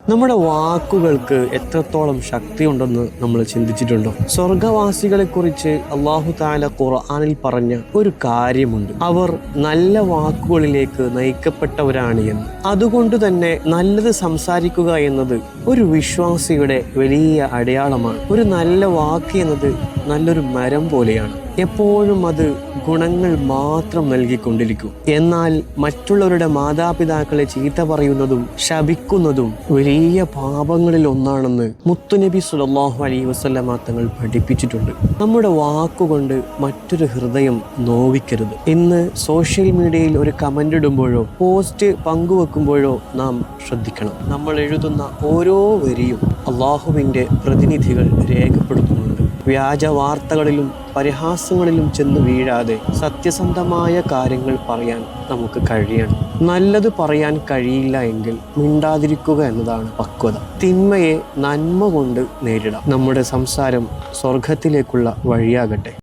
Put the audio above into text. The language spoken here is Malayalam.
നമ്മുടെ വാക്കുകൾക്ക് എത്രത്തോളം ശക്തിയുണ്ടെന്ന് നമ്മൾ ചിന്തിച്ചിട്ടുണ്ടോ? സ്വർഗവാസികളെ കുറിച്ച് അല്ലാഹു തആല ഖുർആനിൽ പറഞ്ഞ ഒരു കാര്യമുണ്ട്. അവർ നല്ല വാക്കുകളിലേക്ക് നയിക്കപ്പെട്ടവരാണ് എന്ന്. അതുകൊണ്ട് തന്നെ നല്ലത് സംസാരിക്കുക എന്നത് ഒരു വിശ്വാസിയുടെ വലിയ അടയാളമാണ്. ഒരു നല്ല വാക്ക് എന്നത് നല്ലൊരു മരം പോലെയാണ്. എപ്പോഴും അത് ഗുണങ്ങൾ മാത്രം നൽകിക്കൊണ്ടിരിക്കും. എന്നാൽ മറ്റുള്ളവരുടെ മാതാപിതാക്കളെ ചീത്ത പറയുന്നതും ശപിക്കുന്നതും വലിയ പാപങ്ങളിൽ ഒന്നാണെന്ന് മുത്തുനബി സ്വല്ലല്ലാഹു അലൈഹി വസല്ലമ തങ്ങൾ പഠിപ്പിച്ചിട്ടുണ്ട്. നമ്മുടെ വാക്കുകൊണ്ട് മറ്റൊരു ഹൃദയം നോവിക്കരുത്. ഇന്ന് സോഷ്യൽ മീഡിയയിൽ ഒരു കമന്റ് ഇടുമ്പോഴോ പോസ്റ്റ് പങ്കുവെക്കുമ്പോഴോ നാം ശ്രദ്ധിക്കണം. നമ്മൾ എഴുതുന്ന ഓരോ വരിയും അള്ളാഹുവിൻ്റെ പ്രതിനിധികൾ രേഖപ്പെടുത്തുന്നുണ്ട്. വ്യാജ വാർത്തകളിലും പരിഹാസങ്ങളിലും ചെന്ന് വീഴാതെ സത്യസന്ധമായ കാര്യങ്ങൾ പറയാൻ നമുക്ക് കഴിയണം. നല്ലത് പറയാൻ കഴിയില്ല എങ്കിൽ മിണ്ടാതിരിക്കുക എന്നതാണ് പക്വത. തിന്മയെ നന്മ കൊണ്ട് നേരിടാം. നമ്മുടെ സംസാരം സ്വർഗത്തിലേക്കുള്ള വഴിയാകട്ടെ.